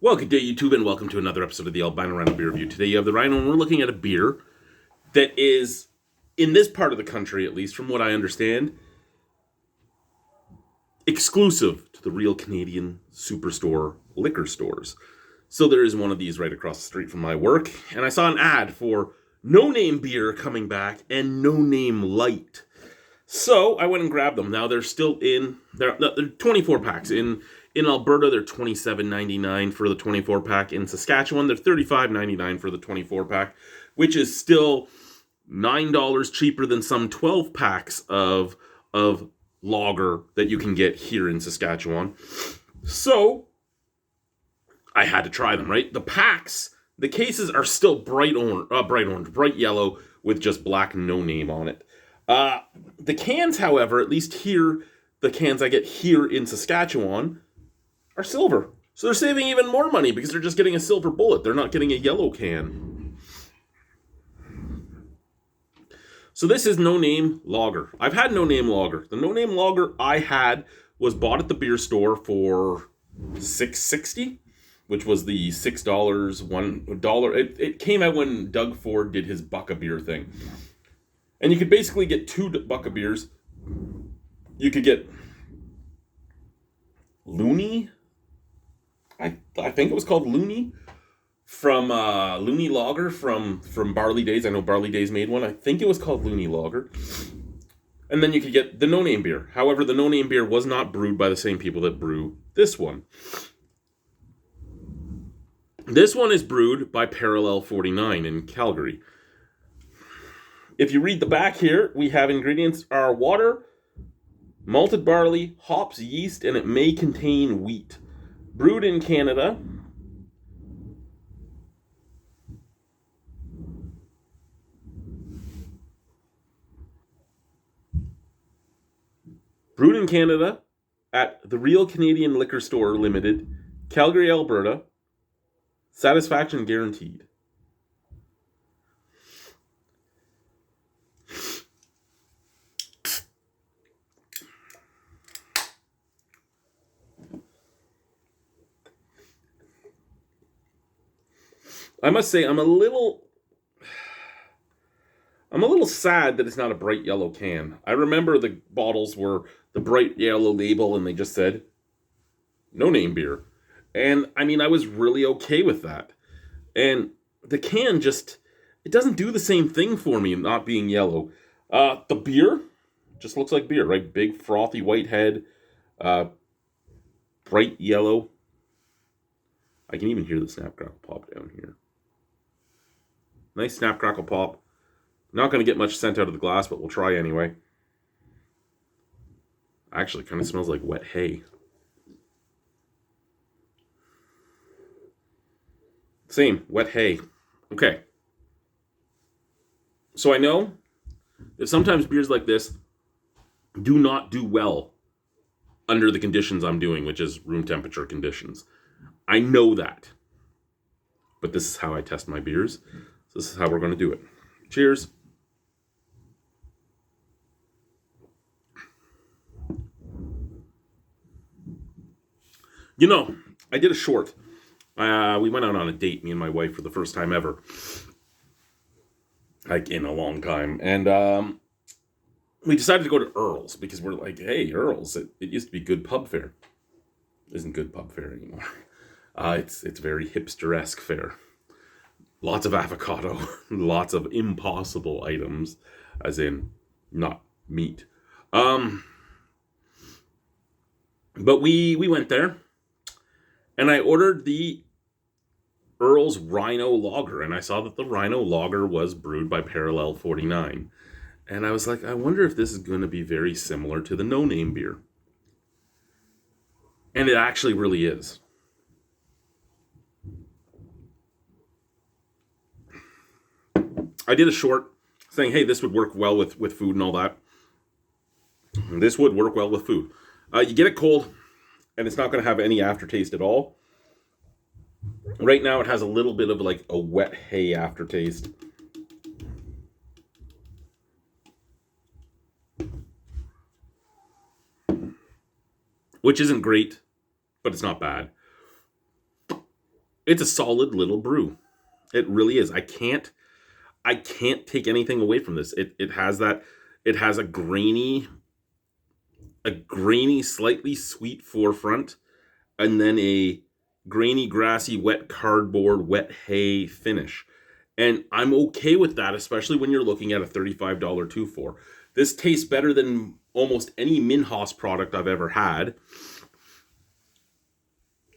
Well, good day, YouTube, and welcome to another episode of the Albino Rhino Beer Review. Today you have the Rhino, and we're looking at a beer that is, in this part of the country at least, from what I understand, exclusive to the real Canadian superstore liquor stores. So there is one of these right across the street from my work, and I saw an ad for No Name Beer coming back and No Name Light. So I went and grabbed them. Now they're still they're 24 packs. In Alberta, they're $27.99 for the 24 pack. In Saskatchewan, they're $35.99 for the 24 pack, which is still $9 cheaper than some 12 packs of lager that you can get here in Saskatchewan. So I had to try them, right? The cases are still bright yellow with just black no name on it. The cans, however, at least here, the cans I get here in Saskatchewan are silver. So they're saving even more money because they're just getting a silver bullet. They're not getting a yellow can. So this is No Name Lager. I've had No Name Lager. The No Name Lager I had was bought at the beer store for $6.60, which was the $6, $1. It came out when Doug Ford did his Buck a Beer thing. And you could basically get two Buck a Beers. You could get Looney. I think it was called Looney from Looney Lager from Barley Days. I know Barley Days made one. I think it was called Looney Lager. And then you could get the No Name beer. However, the No Name beer was not brewed by the same people that brew this one. This one is brewed by Parallel 49 in Calgary. If you read the back here, we have ingredients are water, malted barley, hops, yeast, and it may contain wheat. Brewed in Canada. Brewed in Canada at the Real Canadian Liquor Store Limited, Calgary, Alberta. Satisfaction guaranteed. I must say, I'm a little sad that it's not a bright yellow can. I remember the bottles were the bright yellow label and they just said No Name beer. And I mean, I was really okay with that. And the can it doesn't do the same thing for me not being yellow. The beer just looks like beer, right? Big frothy white head, bright yellow. I can even hear the snap crackle pop down here. Nice snap crackle pop. Not going to get much scent out of the glass, but we'll try anyway. Actually, kind of smells like wet hay. Same, wet hay. Okay. So I know that sometimes beers like this do not do well under the conditions I'm doing, which is room temperature conditions. I know that. But this is how I test my beers. So this is how we're going to do it. Cheers. You know, I did a short. We went out on a date, me and my wife, for the first time ever. Like, in a long time. And we decided to go to Earl's because we're like, hey, Earl's, it used to be good pub fare. It isn't good pub fare anymore. It's very hipster-esque fare. Lots of avocado, lots of impossible items, as in not meat. But we went there, and I ordered the Earl's Rhino Lager, and I saw that the Rhino Lager was brewed by Parallel 49. And I was like, I wonder if this is going to be very similar to the No Name beer. And it actually really is. I did a short saying, hey, this would work well with food and all that. This would work well with food. You get it cold, and it's not going to have any aftertaste at all. Right now, it has a little bit of like a wet hay aftertaste. Which isn't great, but it's not bad. It's a solid little brew. It really is. I can't take anything away from this. It has that, it has a grainy, slightly sweet forefront, and then a grainy, grassy, wet cardboard, wet hay finish. And I'm okay with that, especially when you're looking at a $35 2-4. This tastes better than almost any Minhas product I've ever had,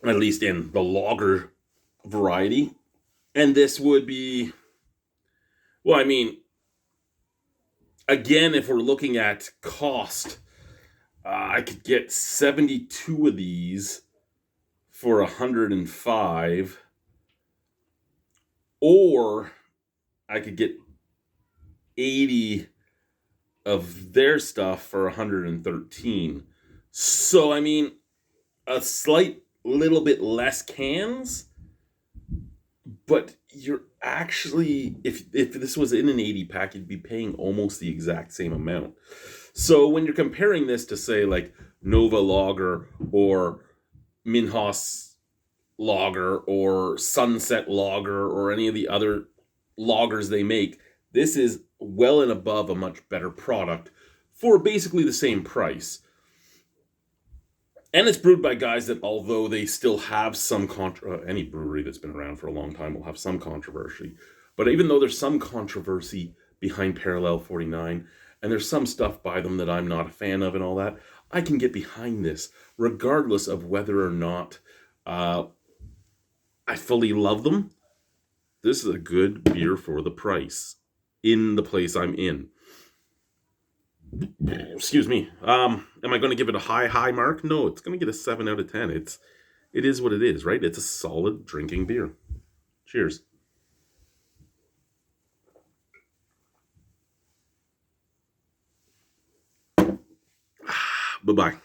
at least in the lager variety. And this would be, well, I mean, again, if we're looking at cost, I could get 72 of these for 105, or I could get 80 of their stuff for 113. So, I mean, a slight little bit less cans, but you're actually, if this was in an 80 pack, you'd be paying almost the exact same amount. So when you're comparing this to, say, like Nova Lager or Minhas Lager or Sunset Lager or any of the other lagers they make, this is well and above a much better product for basically the same price. And it's brewed by guys that, although they still have some any brewery that's been around for a long time will have some controversy. But even though there's some controversy behind Parallel 49, and there's some stuff by them that I'm not a fan of and all that, I can get behind this, regardless of whether or not I fully love them. This is a good beer for the price in the place I'm in. Excuse me. Am I going to give it a high mark? No, it's going to get a 7 out of 10. It is what it is, right? It's a solid drinking beer. Cheers. Bye-bye.